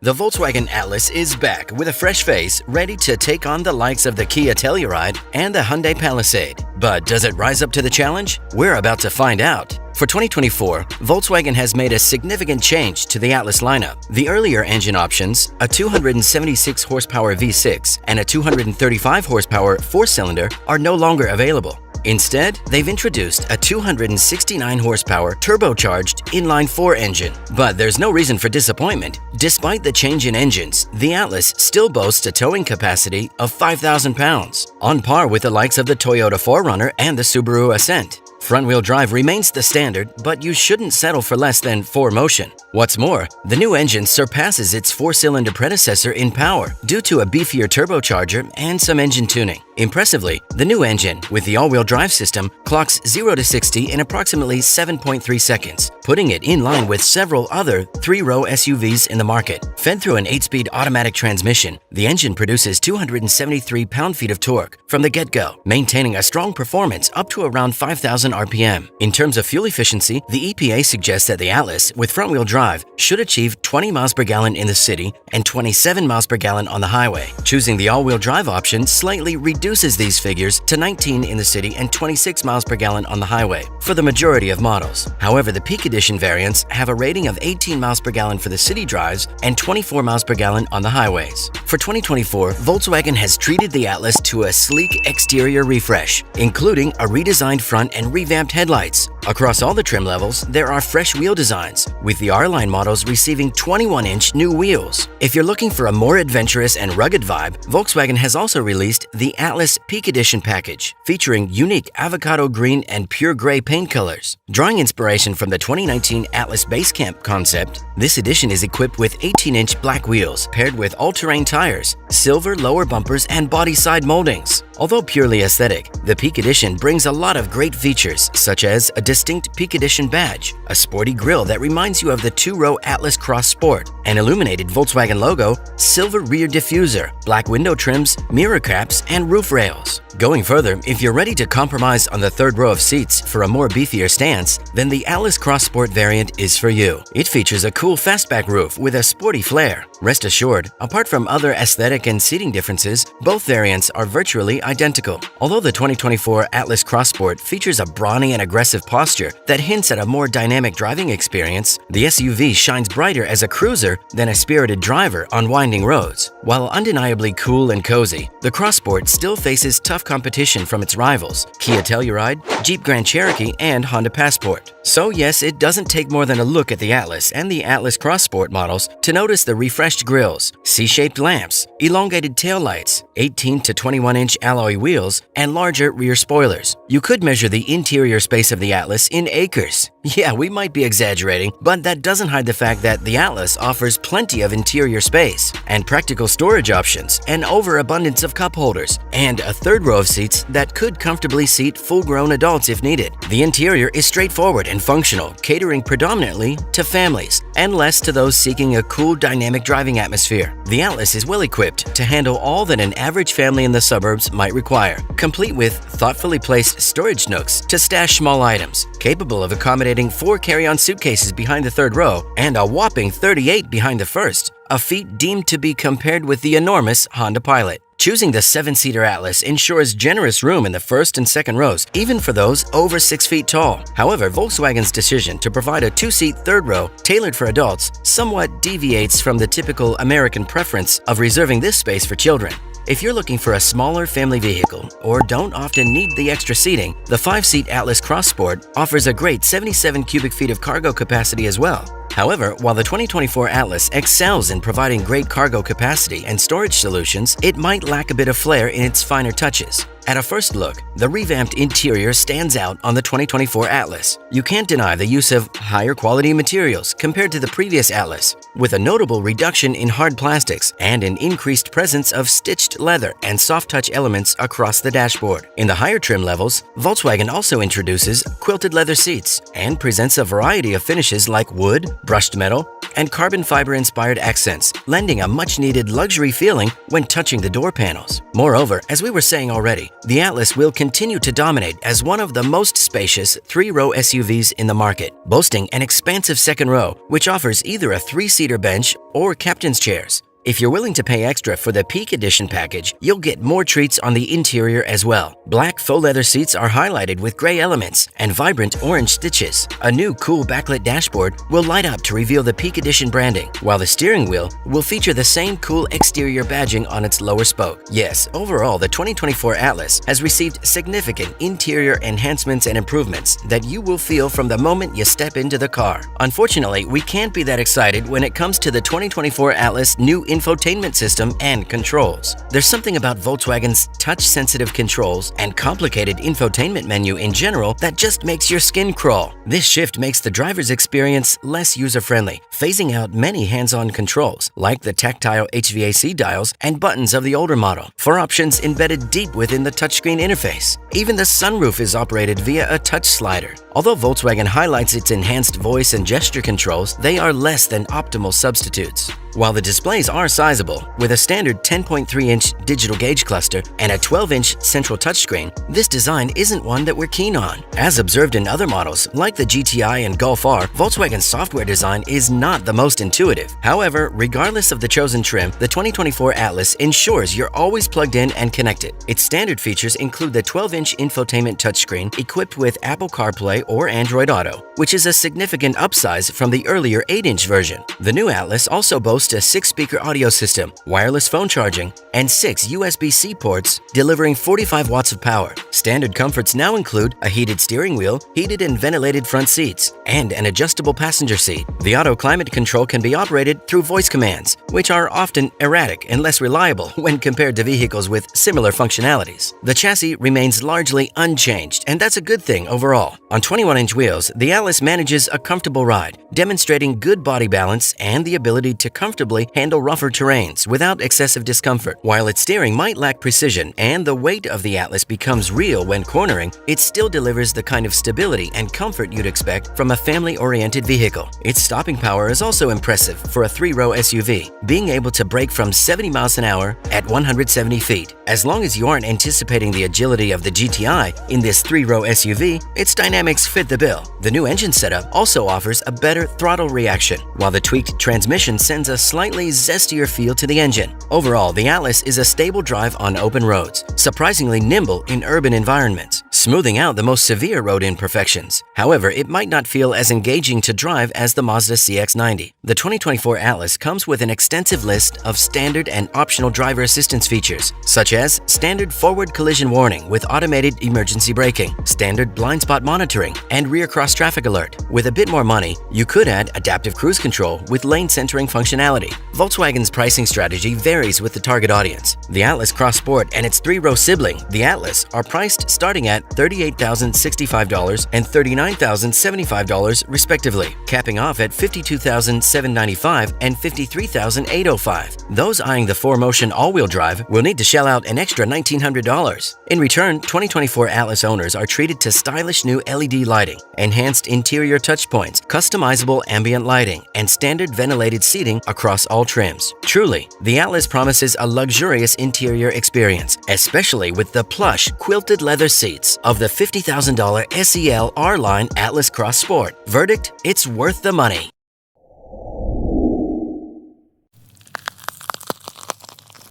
The Volkswagen Atlas is back with a fresh face, ready to take on the likes of the Kia Telluride and the Hyundai Palisade. But does it rise up to the challenge? We're about to find out. For 2024, Volkswagen has made a significant change to the Atlas lineup. The earlier engine options, a 276 horsepower V6 and a 235 horsepower four-cylinder, are no longer available. Instead, they've introduced a 269 horsepower turbocharged inline-4 engine. But there's no reason for disappointment. Despite the change in engines, the Atlas still boasts a towing capacity of 5,000 pounds, on par with the likes of the Toyota 4Runner and the Subaru Ascent. Front-wheel drive remains the standard, but you shouldn't settle for less than 4Motion. What's more, the new engine surpasses its four-cylinder predecessor in power due to a beefier turbocharger and some engine tuning. Impressively, the new engine, with the all-wheel drive system, clocks 0 to 60 in approximately 7.3 seconds, putting it in line with several other three-row SUVs in the market. Fed through an 8-speed automatic transmission, the engine produces 273 pound-feet of torque from the get-go, maintaining a strong performance up to around 5,000 RPM. In terms of fuel efficiency, the EPA suggests that the Atlas, with front-wheel drive, should achieve 20 miles per gallon in the city and 27 miles per gallon on the highway. Choosing the all-wheel drive option slightly reduces these figures to 19 in the city and 26 miles per gallon on the highway for the majority of models. However, the Peak Edition variants have a rating of 18 miles per gallon for the city drives and 24 miles per gallon on the highways. For 2024, Volkswagen has treated the Atlas to a sleek exterior refresh, including a redesigned front and revamped headlights. Across all the trim levels, there are fresh wheel designs, with the R-Line models receiving 21-inch new wheels. If you're looking for a more adventurous and rugged vibe, Volkswagen has also released the Atlas Peak Edition package, featuring unique avocado green and pure gray paint colors. Drawing inspiration from the 2019 Atlas Base Camp concept, this edition is equipped with 18-inch black wheels paired with all-terrain tires, silver lower bumpers, and body side moldings. Although purely aesthetic, the Peak Edition brings a lot of great features, such as a distinct Peak Edition badge, a sporty grille that reminds you of the two-row Atlas Cross Sport, an illuminated Volkswagen logo, silver rear diffuser, black window trims, mirror caps, and roof rails. Going further, if you're ready to compromise on the third row of seats for a more beefier stance, then the Atlas Cross Sport variant is for you. It features a cool fastback roof with a sporty flair. Rest assured, apart from other aesthetic and seating differences, both variants are virtually identical. Although the 2024 Atlas Cross Sport features a brawny and aggressive posture that hints at a more dynamic driving experience, the SUV shines brighter as a cruiser than a spirited driver on winding roads. While undeniably cool and cozy, the Cross Sport still faces tough competition from its rivals, Kia Telluride, Jeep Grand Cherokee, and Honda Passport. So yes, it doesn't take more than a look at the Atlas and the Atlas Cross Sport models to notice the refreshed grilles, C-shaped lamps, elongated taillights, 18 to 21-inch alloy wheels, and larger rear spoilers. You could measure the interior space of the Atlas in acres. Yeah, we might be exaggerating, but that doesn't hide the fact that the Atlas offers plenty of interior space and practical storage options, an overabundance of cup holders, and a third row of seats that could comfortably seat full-grown adults if needed. The interior is straightforward and functional, catering predominantly to families and less to those seeking a cool, dynamic driving atmosphere. The Atlas is well equipped to handle all that an average family in the suburbs might require, complete with thoughtfully placed storage nooks to stash small items, capable of accommodating 4 carry-on suitcases behind the third row and a whopping 38 behind the first, a feat deemed to be compared with the enormous Honda Pilot. Choosing the 7-seater Atlas ensures generous room in the first and second rows, even for those over 6 feet tall. However, Volkswagen's decision to provide a 2-seat third row tailored for adults somewhat deviates from the typical American preference of reserving this space for children. If you're looking for a smaller family vehicle or don't often need the extra seating, the 5-seat Atlas Cross Sport offers a great 77 cubic feet of cargo capacity as well. However, while the 2024 Atlas excels in providing great cargo capacity and storage solutions, it might lack a bit of flair in its finer touches. At a first look, the revamped interior stands out on the 2024 Atlas. You can't deny the use of higher quality materials compared to the previous Atlas, with a notable reduction in hard plastics and an increased presence of stitched leather and soft-touch elements across the dashboard. In the higher trim levels, Volkswagen also introduces quilted leather seats and presents a variety of finishes like wood, brushed metal, and carbon fiber-inspired accents, lending a much-needed luxury feeling when touching the door panels. Moreover, as we were saying already, the Atlas will continue to dominate as one of the most spacious three-row SUVs in the market, boasting an expansive second row, which offers either a three-seater bench or captain's chairs. If you're willing to pay extra for the Peak Edition package, you'll get more treats on the interior as well. Black faux leather seats are highlighted with gray elements and vibrant orange stitches. A new cool backlit dashboard will light up to reveal the Peak Edition branding, while the steering wheel will feature the same cool exterior badging on its lower spoke. Yes, overall, the 2024 Atlas has received significant interior enhancements and improvements that you will feel from the moment you step into the car. Unfortunately, we can't be that excited when it comes to the 2024 Atlas new infotainment system and controls. There's something about Volkswagen's touch-sensitive controls and complicated infotainment menu in general that just makes your skin crawl. This shift makes the driver's experience less user-friendly, phasing out many hands-on controls, like the tactile HVAC dials and buttons of the older model, for options embedded deep within the touchscreen interface. Even the sunroof is operated via a touch slider. Although Volkswagen highlights its enhanced voice and gesture controls, they are less than optimal substitutes. While the displays are sizable, with a standard 10.3-inch digital gauge cluster and a 12-inch central touchscreen, this design isn't one that we're keen on. As observed in other models, like the GTI and Golf R, Volkswagen's software design is not the most intuitive. However, regardless of the chosen trim, the 2024 Atlas ensures you're always plugged in and connected. Its standard features include the 12-inch infotainment touchscreen equipped with Apple CarPlay or Android Auto, which is a significant upsize from the earlier 8-inch version. The new Atlas also boasts a 6-speaker audio system, wireless phone charging, and 6 USB-C ports delivering 45 watts of power. Standard comforts now include a heated steering wheel, heated and ventilated front seats, and an adjustable passenger seat. The auto climate control can be operated through voice commands, which are often erratic and less reliable when compared to vehicles with similar functionalities. The chassis remains largely unchanged, and that's a good thing overall. On 21-inch wheels, the Atlas manages a comfortable ride, demonstrating good body balance and the ability to comfortably handle rougher terrains without excessive discomfort. While its steering might lack precision and the weight of the Atlas becomes real when cornering, it still delivers the kind of stability and comfort you'd expect from a family-oriented vehicle. Its stopping power is also impressive for a three-row SUV, being able to brake from 70 miles an hour at 170 feet. As long as you aren't anticipating the agility of the GTI in this three-row SUV, its dynamics fit the bill. The new engine setup also offers a better throttle reaction, while the tweaked transmission sends a slightly zestier feel to the engine. Overall, the Atlas is a stable drive on open roads, surprisingly nimble in urban environments, smoothing out the most severe road imperfections. However, it might not feel as engaging to drive as the Mazda CX-90. The 2024 Atlas comes with an extensive list of standard and optional driver assistance features, such as standard forward collision warning with automated emergency braking, standard blind spot monitoring, and rear cross traffic alert. With a bit more money, you could add adaptive cruise control with lane centering functionality. Volkswagen's pricing strategy varies with the target audience. The Atlas Cross Sport and its three-row sibling, the Atlas, are priced starting at $38,065 and $39,075 respectively, capping off at $52,795 and $53,805. Those eyeing the 4Motion all-wheel drive will need to shell out an extra $1,900. In return, 2024 Atlas owners are treated to stylish new LED lighting, enhanced interior touchpoints, customizable ambient lighting, and standard ventilated seating across all trims. Truly, the Atlas promises a luxurious interior experience, especially with the plush, quilted leather seats of the $50,000 SEL R-Line Atlas Cross Sport. Verdict: it's worth the money.